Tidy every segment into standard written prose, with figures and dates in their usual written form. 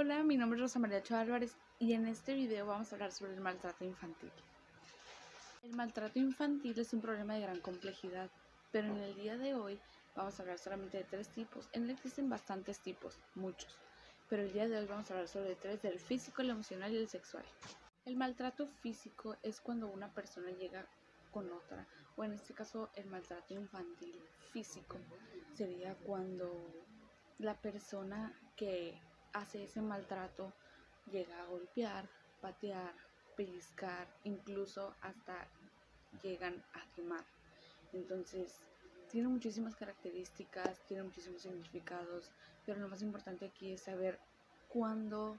Hola, mi nombre es Rosa María Ochoa Álvarez y en este video vamos a hablar sobre el maltrato infantil. El maltrato infantil es un problema de gran complejidad, pero en el día de hoy vamos a hablar solamente de 3 tipos. En él existen bastantes tipos, muchos, pero el día de hoy vamos a hablar sobre 3: del físico, el emocional y el sexual. El maltrato físico es cuando una persona llega con otra, o en este caso el maltrato infantil físico sería cuando la persona que hace ese maltrato llega a golpear, patear, pellizcar, incluso hasta llegan a quemar. Entonces, tiene muchísimas características, tiene muchísimos significados, pero lo más importante aquí es saber cuándo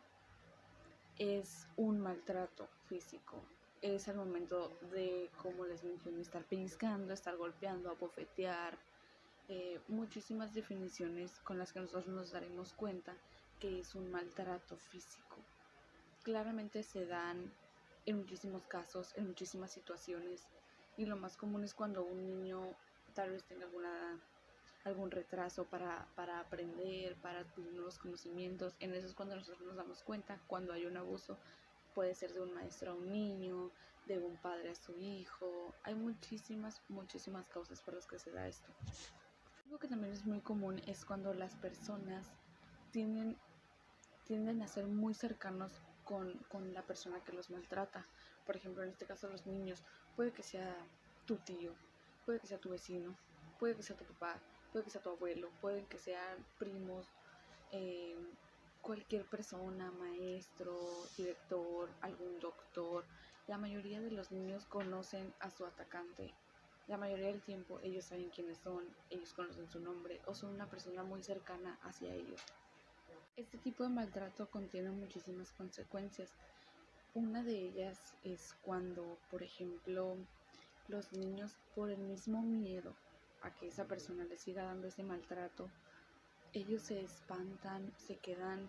es un maltrato físico. Es al momento de, como les mencioné, estar pellizcando, estar golpeando, abofetear, muchísimas definiciones con las que nosotros nos daremos cuenta que es un maltrato físico. Claramente se dan en muchísimos casos, en muchísimas situaciones, y lo más común es cuando un niño tal vez tenga algún retraso para aprender, para adquirir nuevos conocimientos. En eso es cuando nosotros nos damos cuenta cuando hay un abuso. Puede ser de un maestro a un niño, de un padre a su hijo. Hay muchísimas causas por las que se da esto. Algo que también es muy común es cuando las personas tienden a ser muy cercanos con la persona que los maltrata. Por ejemplo, en este caso los niños, puede que sea tu tío, puede que sea tu vecino, puede que sea tu papá, puede que sea tu abuelo, puede que sean primos, cualquier persona, maestro, director, algún doctor. La mayoría de los niños conocen a su atacante. La mayoría del tiempo ellos saben quiénes son, ellos conocen su nombre o son una persona muy cercana hacia ellos. Este tipo de maltrato contiene muchísimas consecuencias. Una de ellas es cuando, por ejemplo, los niños, por el mismo miedo a que esa persona les siga dando ese maltrato, ellos se espantan, se quedan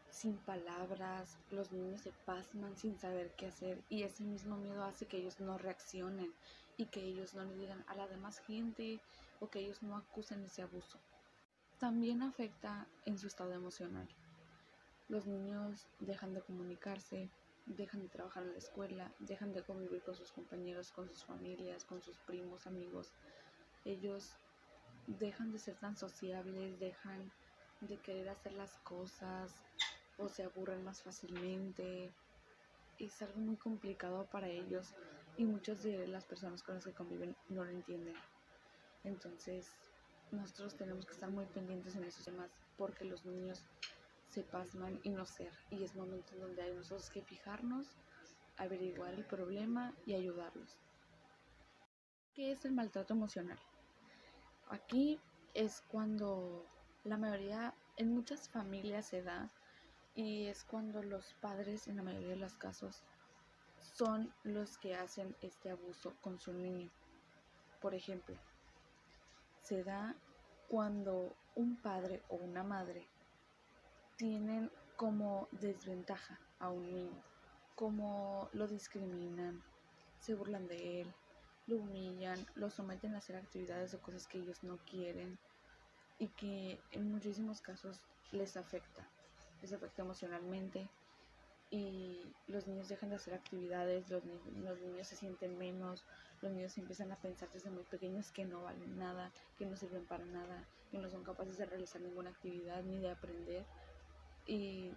sin palabras, los niños se pasman sin saber qué hacer, y ese mismo miedo hace que ellos no reaccionen y que ellos no le digan a la demás gente o que ellos no acusen ese abuso. También afecta en su estado emocional. Los niños dejan de comunicarse, dejan de trabajar en la escuela, dejan de convivir con sus compañeros, con sus familias, con sus primos, amigos. Ellos dejan de ser tan sociables, dejan de querer hacer las cosas o se aburren más fácilmente. Es algo muy complicado para ellos y muchas de las personas con las que conviven no lo entienden. Entonces, nosotros tenemos que estar muy pendientes en esos temas porque los niños se pasman y no ser, y es momento en donde hay nosotros que fijarnos, averiguar el problema y ayudarlos. ¿Qué es el maltrato emocional? Aquí es cuando la mayoría, en muchas familias se da, y es cuando los padres, en la mayoría de los casos, son los que hacen este abuso con su niño. Por ejemplo, se da cuando un padre o una madre tienen como desventaja a un niño, como lo discriminan, se burlan de él, lo humillan, lo someten a hacer actividades o cosas que ellos no quieren y que en muchísimos casos les afecta emocionalmente, y los niños dejan de hacer actividades, los niños se sienten menos, los niños empiezan a pensar desde muy pequeños que no valen nada, que no sirven para nada, que no son capaces de realizar ninguna actividad ni de aprender. Y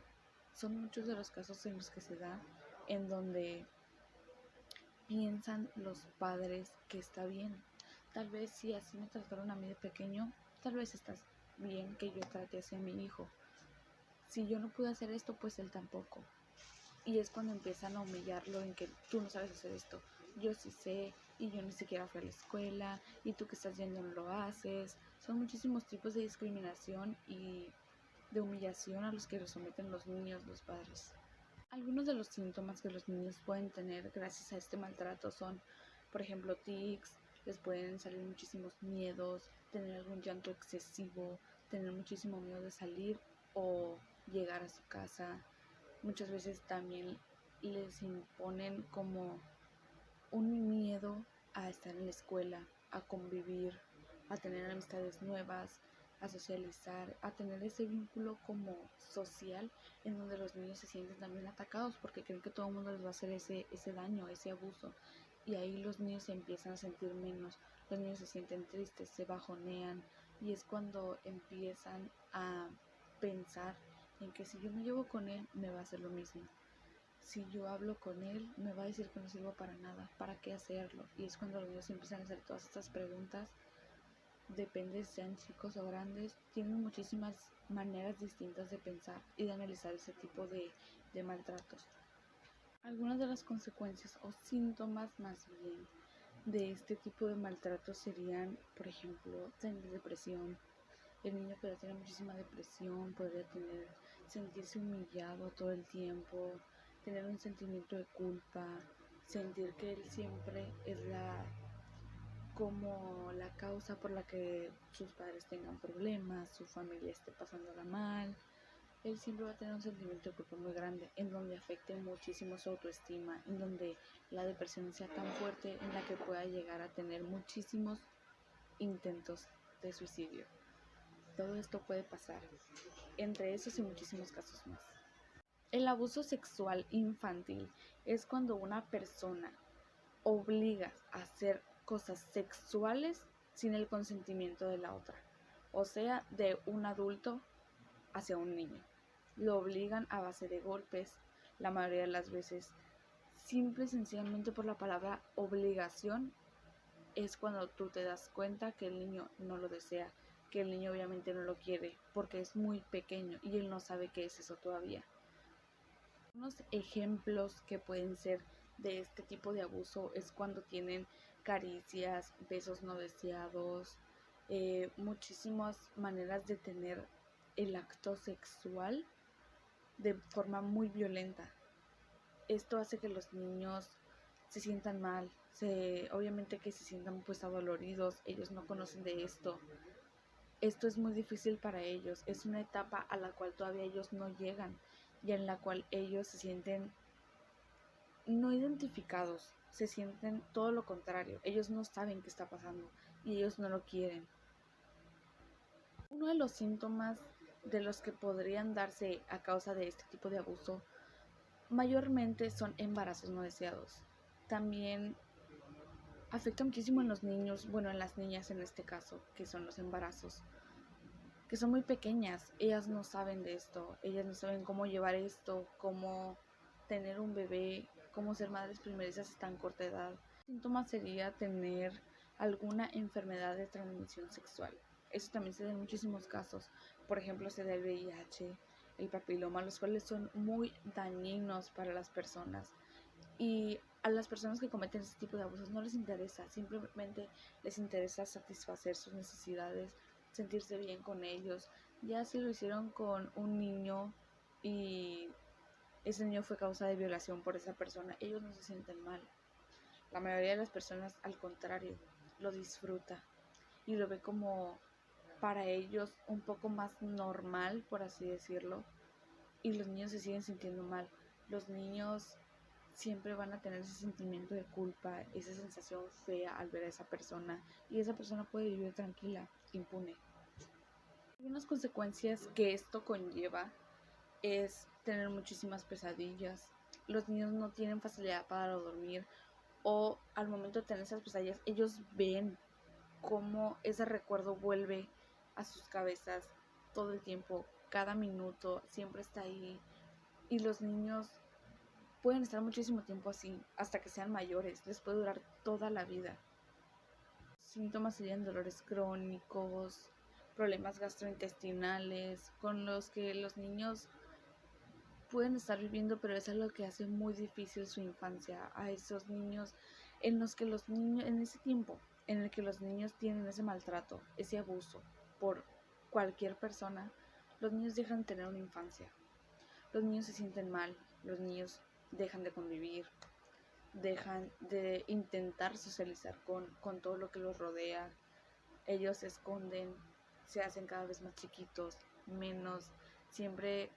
son muchos de los casos en los que se da, en donde piensan los padres que está bien. Tal vez si así me trataron a mí de pequeño, tal vez está bien que yo trate así a mi hijo. Si yo no pude hacer esto, pues él tampoco. Y es cuando empiezan a humillarlo en que tú no sabes hacer esto, yo sí sé, y yo ni siquiera fui a la escuela, y tú que estás yendo no lo haces. Son muchísimos tipos de discriminación y de humillación a los que los someten los niños, los padres. Algunos de los síntomas que los niños pueden tener gracias a este maltrato son, por ejemplo, tics, les pueden salir muchísimos miedos, tener algún llanto excesivo, tener muchísimo miedo de salir o llegar a su casa. Muchas veces también les imponen como un miedo a estar en la escuela, a convivir, a tener amistades nuevas, a socializar, a tener ese vínculo como social en donde los niños se sienten también atacados porque creen que todo el mundo les va a hacer ese daño, ese abuso. Y ahí los niños se empiezan a sentir menos, los niños se sienten tristes, se bajonean y es cuando empiezan a pensar en que si yo me llevo con él me va a hacer lo mismo. Si yo hablo con él, me va a decir que no sirvo para nada, ¿para qué hacerlo? Y es cuando los niños empiezan a hacer todas estas preguntas, depende si sean chicos o grandes, tienen muchísimas maneras distintas de pensar y de analizar ese tipo de maltratos. Algunas de las consecuencias o síntomas más bien de este tipo de maltratos serían, por ejemplo, tener depresión. El niño podría tener muchísima depresión, podría sentirse humillado todo el tiempo, tener un sentimiento de culpa, sentir que él siempre es como la causa por la que sus padres tengan problemas, su familia esté pasándola mal. Él siempre va a tener un sentimiento de culpa muy grande, en donde afecte muchísimo su autoestima, en donde la depresión sea tan fuerte en la que pueda llegar a tener muchísimos intentos de suicidio. Todo esto puede pasar, entre esos y muchísimos casos más. El abuso sexual infantil es cuando una persona obliga a hacer cosas sexuales sin el consentimiento de la otra, o sea, de un adulto hacia un niño. Lo obligan a base de golpes, la mayoría de las veces, simple y sencillamente por la palabra obligación, es cuando tú te das cuenta que el niño no lo desea, que el niño obviamente no lo quiere, porque es muy pequeño y él no sabe qué es eso todavía. Unos ejemplos que pueden ser de este tipo de abuso es cuando tienen caricias, besos no deseados, muchísimas maneras de tener el acto sexual de forma muy violenta. Esto hace que los niños se sientan mal, obviamente que se sientan pues adoloridos, ellos no conocen de esto. Esto es muy difícil para ellos, es una etapa a la cual todavía ellos no llegan y en la cual ellos se sienten no identificados, se sienten todo lo contrario, ellos no saben qué está pasando y ellos no lo quieren. Uno de los síntomas de los que podrían darse a causa de este tipo de abuso mayormente son embarazos no deseados. También afecta muchísimo en los niños, bueno, en las niñas en este caso, que son los embarazos, que son muy pequeñas, ellas no saben de esto, ellas no saben cómo llevar esto, cómo tener un bebé, cómo ser madres primerizas a tan corta edad. El síntoma sería tener alguna enfermedad de transmisión sexual. Eso también se da en muchísimos casos. Por ejemplo, se da el VIH, el papiloma, los cuales son muy dañinos para las personas. Y a las personas que cometen este tipo de abusos no les interesa, simplemente les interesa satisfacer sus necesidades, sentirse bien con ellos. Ya si lo hicieron con un niño y ese niño fue causa de violación por esa persona, ellos no se sienten mal. La mayoría de las personas, al contrario, lo disfruta y lo ve como para ellos un poco más normal, por así decirlo, y los niños se siguen sintiendo mal. Los niños siempre van a tener ese sentimiento de culpa, esa sensación fea al ver a esa persona, y esa persona puede vivir tranquila, impune. Algunas consecuencias que esto conlleva es tener muchísimas pesadillas. Los niños no tienen facilidad para dormir, o al momento de tener esas pesadillas ellos ven cómo ese recuerdo vuelve a sus cabezas todo el tiempo, cada minuto, siempre está ahí. Y los niños pueden estar muchísimo tiempo así, hasta que sean mayores, les puede durar toda la vida. Síntomas serían dolores crónicos, problemas gastrointestinales, con los que los niños pueden estar viviendo, pero es algo que hace muy difícil su infancia a esos niños, en ese tiempo en el que los niños tienen ese maltrato, ese abuso por cualquier persona, los niños dejan de tener una infancia. Los niños se sienten mal, los niños dejan de convivir, dejan de intentar socializar con todo lo que los rodea. Ellos se esconden, se hacen cada vez más chiquitos, menos, siempre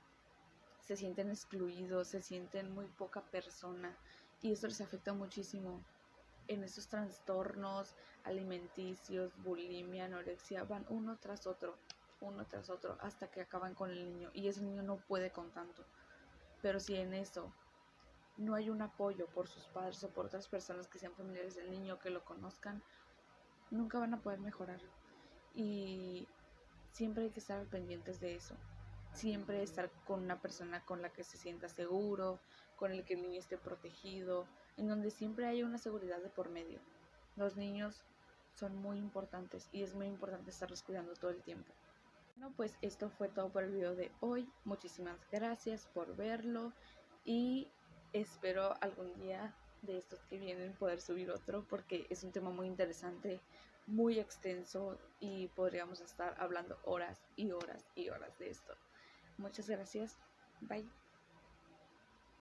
se sienten excluidos, se sienten muy poca persona y eso les afecta muchísimo. En esos trastornos alimenticios, bulimia, anorexia, van uno tras otro. uno tras otro hasta que acaban con el niño y ese niño no puede con tanto. Pero si en eso no hay un apoyo por sus padres o por otras personas que sean familiares del niño, que lo conozcan, nunca van a poder mejorar. Y siempre hay que estar pendientes de eso. Siempre estar con una persona con la que se sienta seguro, con el que el niño esté protegido, en donde siempre haya una seguridad de por medio. Los niños son muy importantes y es muy importante estarlos cuidando todo el tiempo. Bueno, pues esto fue todo por el video de hoy. Muchísimas gracias por verlo y espero algún día de estos que vienen poder subir otro porque es un tema muy interesante, muy extenso y podríamos estar hablando horas y horas y horas de esto. Muchas gracias. Bye.